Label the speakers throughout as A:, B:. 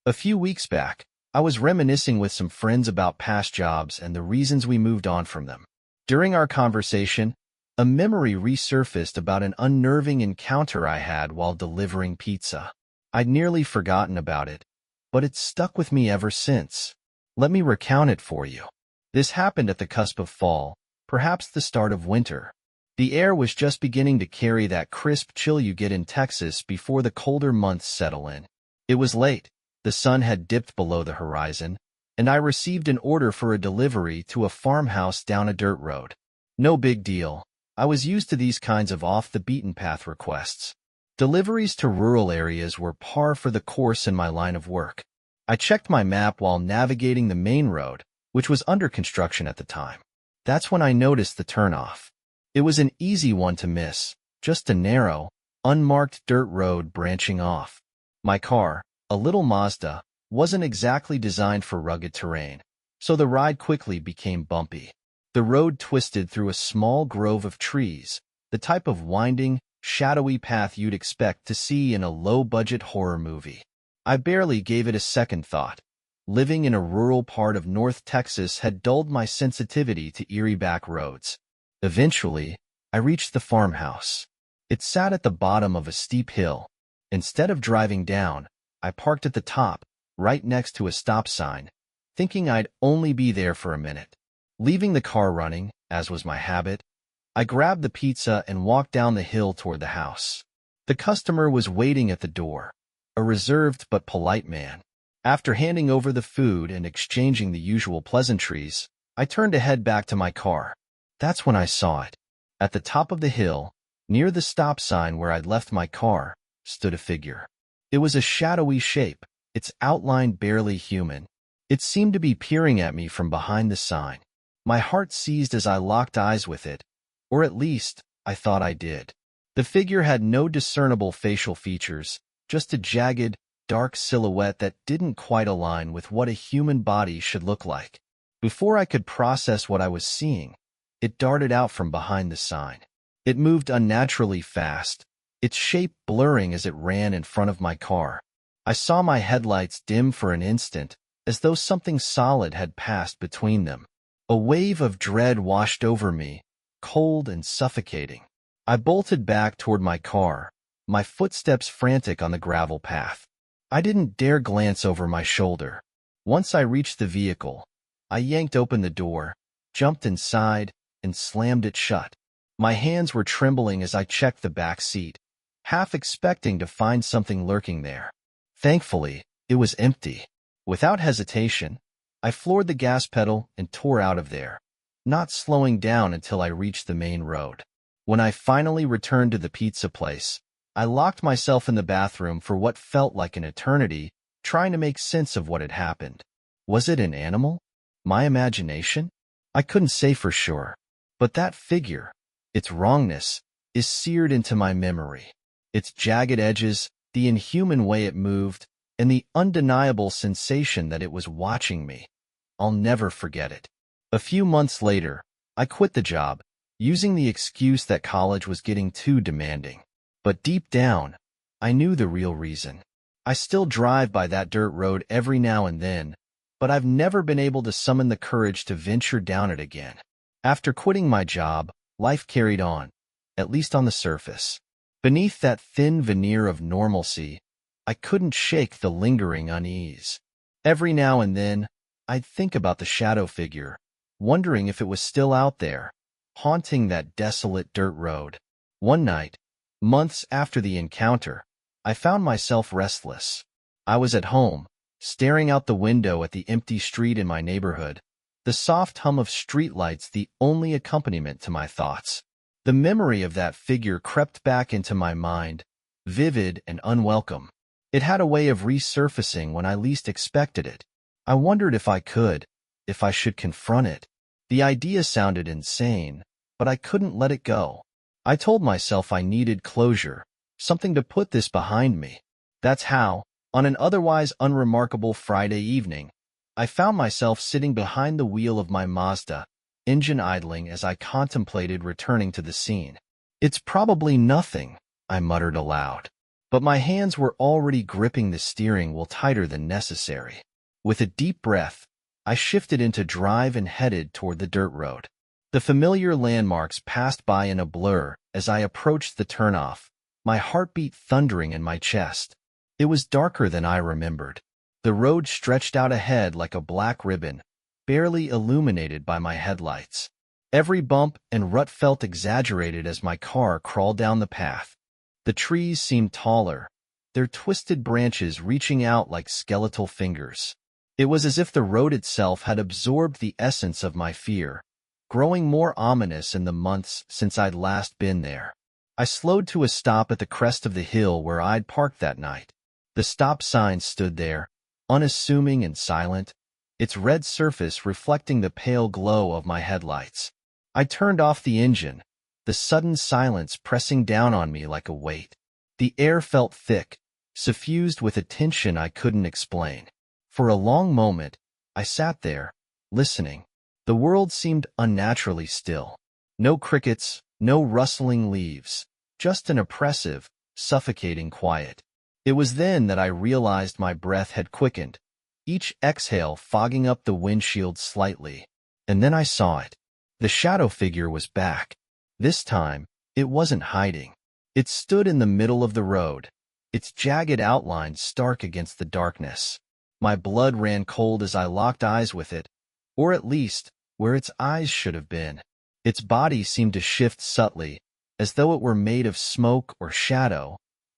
A: A few weeks back, I was reminiscing with some friends about past jobs and the reasons we moved on from them. During our conversation, a memory resurfaced about an unnerving encounter I had while delivering pizza. I'd nearly forgotten about it, but it's stuck with me ever since. Let me recount it for you. This happened at the cusp of fall, perhaps the start of winter. The air was just beginning to carry that crisp chill you get in Texas before the colder months settle in. It was late, the sun had dipped below the horizon, and I received an order for a delivery to a farmhouse down a dirt road. No big deal. I was used to these kinds of off-the-beaten-path requests. Deliveries to rural areas were par for the course in my line of work. I checked my map while navigating the main road, which was under construction at the time. That's when I noticed the turnoff. It was an easy one to miss, just a narrow, unmarked dirt road branching off. My car, a little Mazda, wasn't exactly designed for rugged terrain, so the ride quickly became bumpy. The road twisted through a small grove of trees, the type of winding, shadowy path you'd expect to see in a low-budget horror movie. I barely gave it a second thought. Living in a rural part of North Texas had dulled my sensitivity to eerie back roads. Eventually, I reached the farmhouse. It sat at the bottom of a steep hill. Instead of driving down, I parked at the top, right next to a stop sign, thinking I'd only be there for a minute. Leaving the car running, as was my habit, I grabbed the pizza and walked down the hill toward the house. The customer was waiting at the door, a reserved but polite man. After handing over the food and exchanging the usual pleasantries, I turned to head back to my car. That's when I saw it. At the top of the hill, near the stop sign where I'd left my car, stood a figure. It was a shadowy shape, its outline barely human. It seemed to be peering at me from behind the sign. My heart seized as I locked eyes with it, or at least, I thought I did. The figure had no discernible facial features, just a jagged, dark silhouette that didn't quite align with what a human body should look like. Before I could process what I was seeing, it darted out from behind the sign. It moved unnaturally fast, its shape blurring as it ran in front of my car. I saw my headlights dim for an instant, as though something solid had passed between them. A wave of dread washed over me, cold and suffocating. I bolted back toward my car, my footsteps frantic on the gravel path. I didn't dare glance over my shoulder. Once I reached the vehicle, I yanked open the door, jumped inside, and slammed it shut. My hands were trembling as I checked the back seat, half expecting to find something lurking there. Thankfully, it was empty. Without hesitation, I floored the gas pedal and tore out of there, not slowing down until I reached the main road. When I finally returned to the pizza place, I locked myself in the bathroom for what felt like an eternity, trying to make sense of what had happened. Was it an animal? My imagination? I couldn't say for sure. But that figure, its wrongness, is seared into my memory. Its jagged edges, the inhuman way it moved, and the undeniable sensation that it was watching me. I'll never forget it. A few months later, I quit the job, using the excuse that college was getting too demanding. But deep down, I knew the real reason. I still drive by that dirt road every now and then, but I've never been able to summon the courage to venture down it again. After quitting my job, life carried on, at least on the surface. Beneath that thin veneer of normalcy, I couldn't shake the lingering unease. Every now and then, I'd think about the shadow figure, wondering if it was still out there, haunting that desolate dirt road. One night, months after the encounter, I found myself restless. I was at home, staring out the window at the empty street in my neighborhood, the soft hum of streetlights the only accompaniment to my thoughts. The memory of that figure crept back into my mind, vivid and unwelcome. It had a way of resurfacing when I least expected it. I wondered if I should confront it. The idea sounded insane, but I couldn't let it go. I told myself I needed closure, something to put this behind me. That's how, on an otherwise unremarkable Friday evening, I found myself sitting behind the wheel of my Mazda, engine idling as I contemplated returning to the scene. "It's probably nothing," I muttered aloud. but my hands were already gripping the steering wheel tighter than necessary. With a deep breath, I shifted into drive and headed toward the dirt road. The familiar landmarks passed by in a blur as I approached the turnoff, my heartbeat thundering in my chest. It was darker than I remembered. The road stretched out ahead like a black ribbon, barely illuminated by my headlights. Every bump and rut felt exaggerated as my car crawled down the path. The trees seemed taller, their twisted branches reaching out like skeletal fingers. It was as if the road itself had absorbed the essence of my fear, growing more ominous in the months since I'd last been there. I slowed to a stop at the crest of the hill where I'd parked that night. The stop sign stood there, unassuming and silent, its red surface reflecting the pale glow of my headlights. I turned off the engine, the sudden silence pressing down on me like a weight. The air felt thick, suffused with a tension I couldn't explain. For a long moment, I sat there, listening. The world seemed unnaturally still. No crickets, no rustling leaves, just an oppressive, suffocating quiet. It was then that I realized my breath had quickened, each exhale fogging up the windshield slightly. And then I saw it. The shadow figure was back. This time, it wasn't hiding. It stood in the middle of the road, its jagged outline stark against the darkness. My blood ran cold as I locked eyes with it, or at least where its eyes should have been. Its body seemed to shift subtly, as though it were made of smoke or shadow,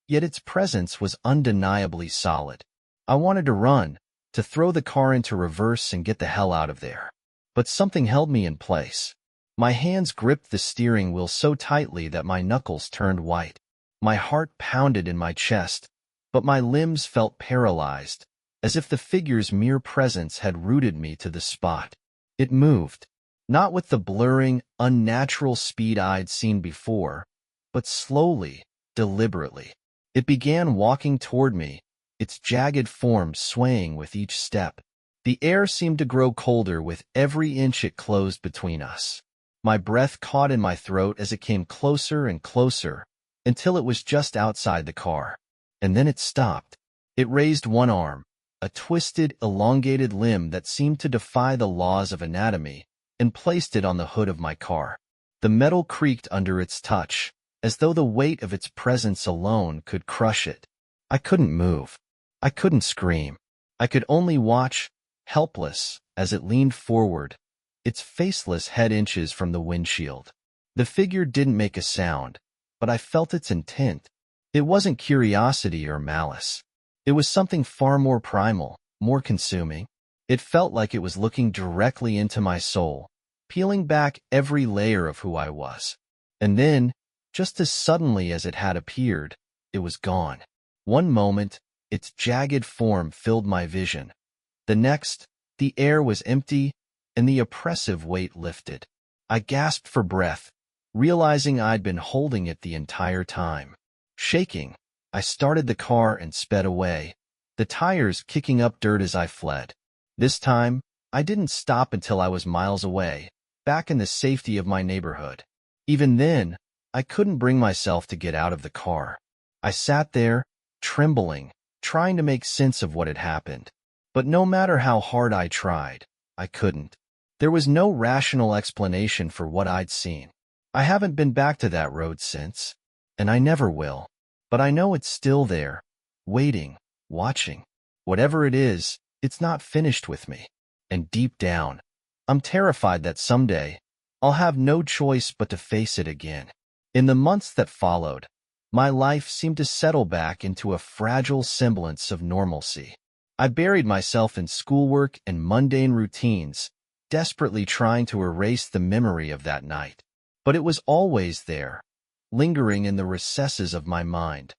A: yet its presence was undeniably solid. I wanted to run, to throw the car into reverse and get the hell out of there. But something held me in place. My hands gripped the steering wheel so tightly that my knuckles turned white. My heart pounded in my chest, but my limbs felt paralyzed, as if the figure's mere presence had rooted me to the spot. It moved, not with the blurring, unnatural speed I'd seen before, but slowly, deliberately. It began walking toward me, its jagged form swaying with each step. The air seemed to grow colder with every inch it closed between us. My breath caught in my throat as it came closer and closer, until it was just outside the car. And then it stopped. It raised one arm, a twisted, elongated limb that seemed to defy the laws of anatomy, and placed it on the hood of my car. The metal creaked under its touch, as though the weight of its presence alone could crush it. I couldn't move. I couldn't scream. I could only watch, helpless, as it leaned forward, its faceless head inches from the windshield. The figure didn't make a sound, but I felt its intent. It wasn't curiosity or malice. It was something far more primal, more consuming. It felt like it was looking directly into my soul, peeling back every layer of who I was. And then, just as suddenly as it had appeared, it was gone. One moment, its jagged form filled my vision. The next, the air was empty, and the oppressive weight lifted. I gasped for breath, realizing I'd been holding it the entire time. Shaking, I started the car and sped away, the tires kicking up dirt as I fled. This time, I didn't stop until I was miles away, back in the safety of my neighborhood. Even then, I couldn't bring myself to get out of the car. I sat there, trembling, trying to make sense of what had happened. But no matter how hard I tried, I couldn't. There was no rational explanation for what I'd seen. I haven't been back to that road since, and I never will. But I know it's still there, waiting, watching. Whatever it is, it's not finished with me. And deep down, I'm terrified that someday, I'll have no choice but to face it again. In the months that followed, my life seemed to settle back into a fragile semblance of normalcy. I buried myself in schoolwork and mundane routines, desperately trying to erase the memory of that night. But it was always there, lingering in the recesses of my mind,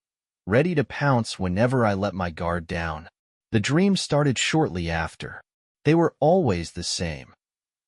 A: ready to pounce whenever I let my guard down. The dreams started shortly after. They were always the same.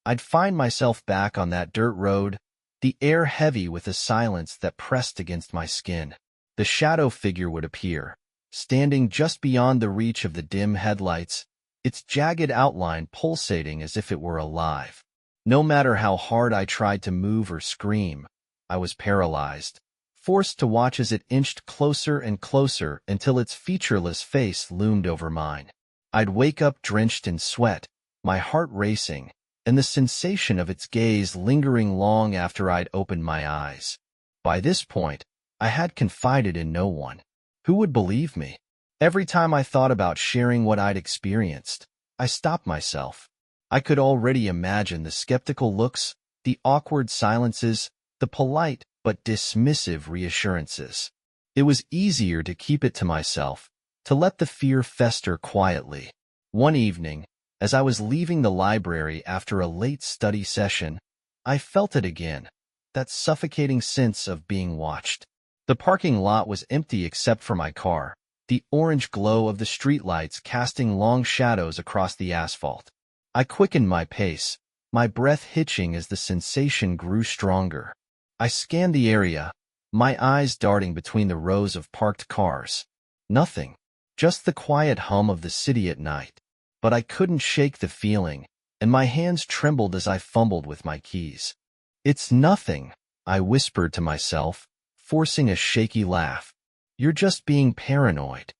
A: I'd find myself back on that dirt road, the air heavy with a silence that pressed against my skin. The shadow figure would appear, standing just beyond the reach of the dim headlights, its jagged outline pulsating as if it were alive. No matter how hard I tried to move or scream, I was paralyzed, forced to watch as it inched closer and closer until its featureless face loomed over mine. I'd wake up drenched in sweat, my heart racing, and the sensation of its gaze lingering long after I'd opened my eyes. By this point, I had confided in no one. Who would believe me? Every time I thought about sharing what I'd experienced, I stopped myself. I could already imagine the skeptical looks, the awkward silences, the polite but dismissive reassurances. It was easier to keep it to myself, to let the fear fester quietly. One evening, as I was leaving the library after a late study session, I felt it again, that suffocating sense of being watched. The parking lot was empty except for my car, the orange glow of the streetlights casting long shadows across the asphalt. I quickened my pace, my breath hitching as the sensation grew stronger. I scanned the area, my eyes darting between the rows of parked cars. Nothing, just the quiet hum of the city at night. But I couldn't shake the feeling, and my hands trembled as I fumbled with my keys. "It's nothing," I whispered to myself, forcing a shaky laugh. "You're just being paranoid."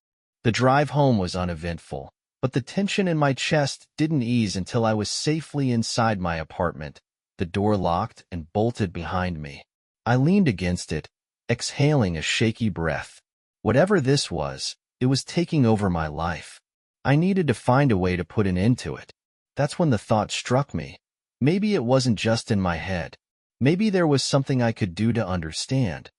A: The drive home was uneventful, but the tension in my chest didn't ease until I was safely inside my apartment, the door locked and bolted behind me. I leaned against it, exhaling a shaky breath. Whatever this was, it was taking over my life. I needed to find a way to put an end to it. That's when the thought struck me. Maybe it wasn't just in my head. Maybe there was something I could do to understand,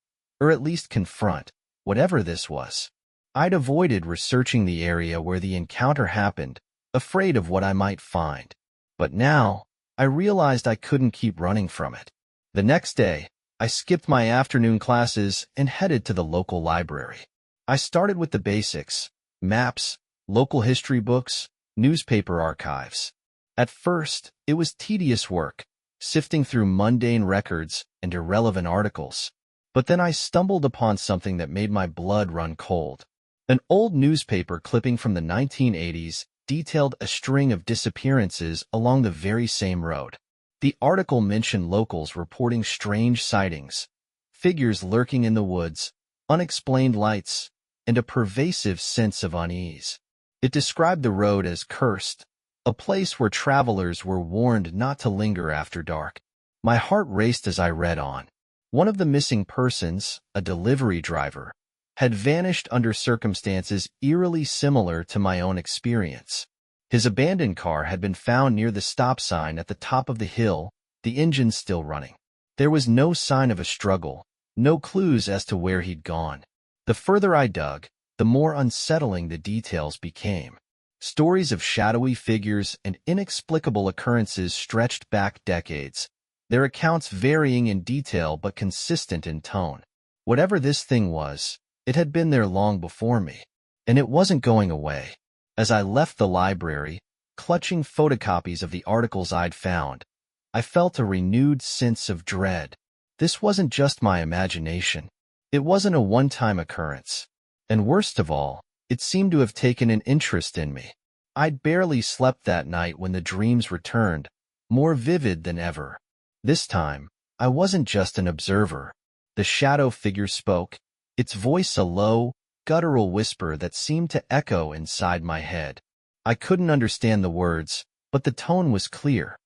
A: or at least confront, whatever this was. I'd avoided researching the area where the encounter happened, afraid of what I might find. But now, I realized I couldn't keep running from it. The next day, I skipped my afternoon classes and headed to the local library. I started with the basics: maps, local history books, newspaper archives. At first, it was tedious work, sifting through mundane records and irrelevant articles. But then I stumbled upon something that made my blood run cold. An old newspaper clipping from the 1980s detailed a string of disappearances along the very same road. The article mentioned locals reporting strange sightings, figures lurking in the woods, unexplained lights, and a pervasive sense of unease. It described the road as cursed, a place where travelers were warned not to linger after dark. My heart raced as I read on. One of the missing persons, a delivery driver, had vanished under circumstances eerily similar to my own experience. His abandoned car had been found near the stop sign at the top of the hill, the engine still running. There was no sign of a struggle, no clues as to where he'd gone. The further I dug, the more unsettling the details became. Stories of shadowy figures and inexplicable occurrences stretched back decades, their accounts varying in detail but consistent in tone. Whatever this thing was, it had been there long before me, and it wasn't going away. As I left the library, clutching photocopies of the articles I'd found, I felt a renewed sense of dread. This wasn't just my imagination. It wasn't a one-time occurrence. And worst of all, it seemed to have taken an interest in me. I'd barely slept that night when the dreams returned, more vivid than ever. This time, I wasn't just an observer. The shadow figure spoke, its voice a low, guttural whisper that seemed to echo inside my head. I couldn't understand the words, but the tone was clear.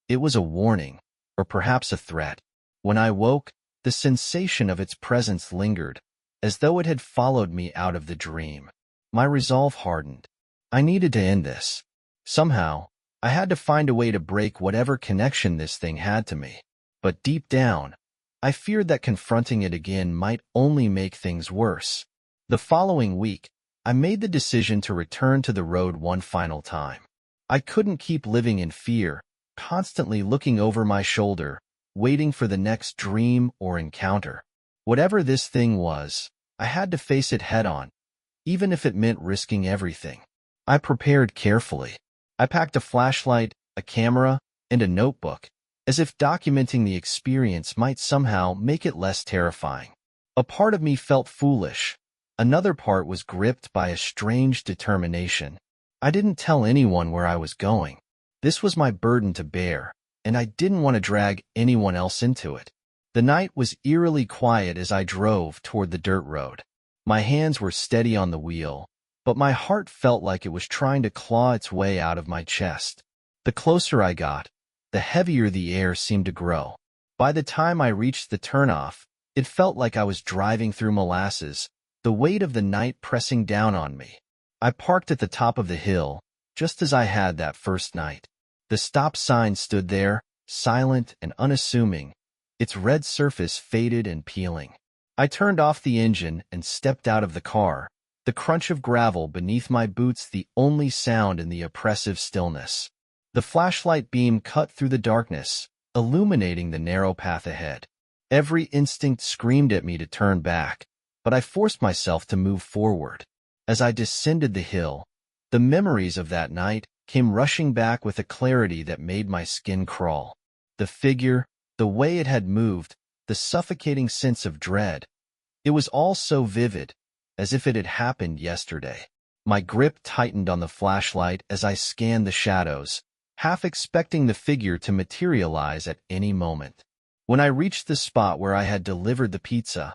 A: It was a warning, or perhaps a threat. When I woke, the sensation of its presence lingered, as though it had followed me out of the dream. My resolve hardened. I needed to end this. Somehow, I had to find a way to break whatever connection this thing had to me. But deep down, I feared that confronting it again might only make things worse. The following week, I made the decision to return to the road one final time. I couldn't keep living in fear, constantly looking over my shoulder, waiting for the next dream or encounter. Whatever this thing was, I had to face it head-on, even if it meant risking everything. I prepared carefully. I packed a flashlight, a camera, and a notebook, as if documenting the experience might somehow make it less terrifying. A part of me felt foolish. Another part was gripped by a strange determination. I didn't tell anyone where I was going. This was my burden to bear, and I didn't want to drag anyone else into it. The night was eerily quiet as I drove toward the dirt road. My hands were steady on the wheel, but my heart felt like it was trying to claw its way out of my chest. The closer I got, the heavier the air seemed to grow. By the time I reached the turnoff, it felt like I was driving through molasses, the weight of the night pressing down on me. I parked at the top of the hill, just as I had that first night. The stop sign stood there, silent and unassuming, its red surface faded and peeling. I turned off the engine and stepped out of the car, the crunch of gravel beneath my boots the only sound in the oppressive stillness. The flashlight beam cut through the darkness, illuminating the narrow path ahead. Every instinct screamed at me to turn back, but I forced myself to move forward. As I descended the hill, the memories of that night came rushing back with a clarity that made my skin crawl. The figure, the way it had moved, the suffocating sense of dread. It was all so vivid, as if it had happened yesterday. My grip tightened on the flashlight as I scanned the shadows, half expecting the figure to materialize at any moment. When I reached the spot where I had delivered the pizza,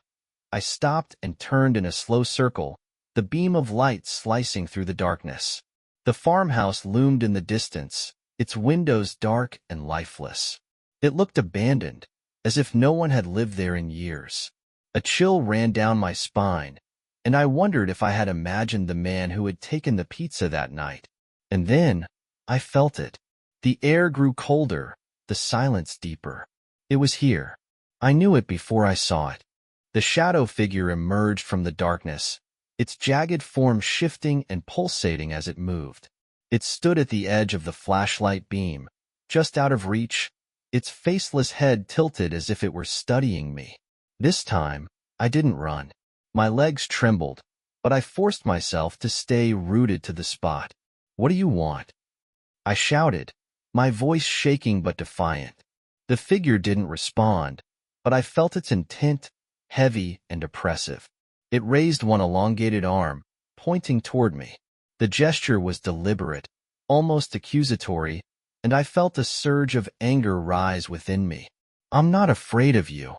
A: I stopped and turned in a slow circle, the beam of light slicing through the darkness. The farmhouse loomed in the distance, its windows dark and lifeless. It looked abandoned, as if no one had lived there in years. A chill ran down my spine, and I wondered if I had imagined the man who had taken the pizza that night. And then, I felt it. The air grew colder, the silence deeper. It was here. I knew it before I saw it. The shadow figure emerged from the darkness, its jagged form shifting and pulsating as it moved. It stood at the edge of the flashlight beam, just out of reach, its faceless head tilted as if it were studying me. This time, I didn't run. My legs trembled, but I forced myself to stay rooted to the spot. "What do you want?" I shouted, my voice shaking but defiant. The figure didn't respond, but I felt its intent, heavy and oppressive. It raised one elongated arm, pointing toward me. The gesture was deliberate, almost accusatory, and I felt a surge of anger rise within me. "I'm not afraid of you,"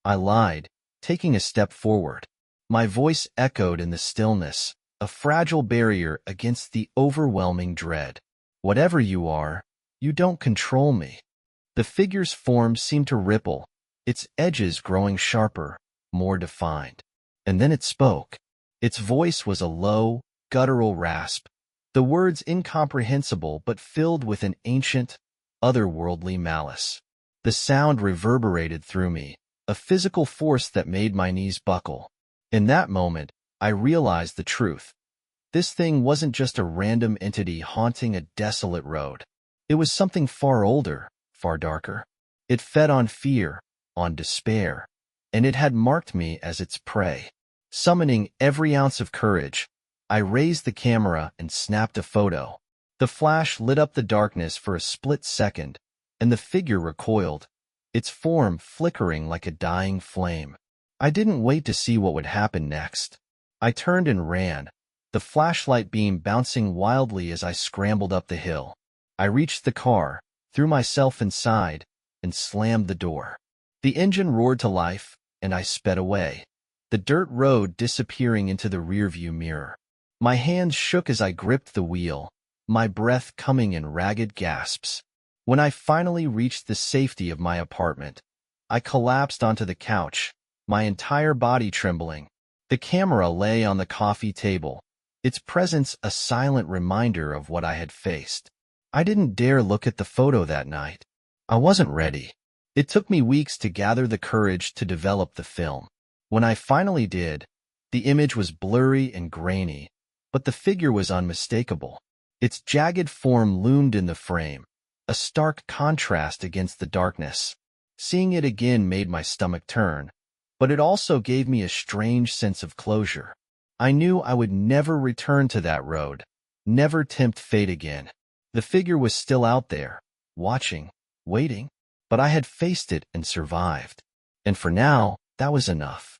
A: I lied, taking a step forward. My voice echoed in the stillness, a fragile barrier against the overwhelming dread. "Whatever you are, you don't control me." The figure's form seemed to ripple, its edges growing sharper, more defined. And then it spoke. Its voice was a low, guttural rasp, the words incomprehensible but filled with an ancient, otherworldly malice. The sound reverberated through me, a physical force that made my knees buckle. In that moment, I realized the truth. This thing wasn't just a random entity haunting a desolate road. It was something far older, far darker. It fed on fear, on despair, and it had marked me as its prey. Summoning every ounce of courage, I raised the camera and snapped a photo. The flash lit up the darkness for a split second, and the figure recoiled, its form flickering like a dying flame. I didn't wait to see what would happen next. I turned and ran, the flashlight beam bouncing wildly as I scrambled up the hill. I reached the car, threw myself inside, and slammed the door. The engine roared to life, and I sped away, the dirt road disappearing into the rearview mirror. My hands shook as I gripped the wheel, my breath coming in ragged gasps. When I finally reached the safety of my apartment, I collapsed onto the couch, my entire body trembling. The camera lay on the coffee table, its presence a silent reminder of what I had faced. I didn't dare look at the photo that night. I wasn't ready. It took me weeks to gather the courage to develop the film. When I finally did, the image was blurry and grainy, but the figure was unmistakable. Its jagged form loomed in the frame, a stark contrast against the darkness. Seeing it again made my stomach turn, but it also gave me a strange sense of closure. I knew I would never return to that road, never tempt fate again. The figure was still out there, watching, waiting, but I had faced it and survived. And for now, that was enough.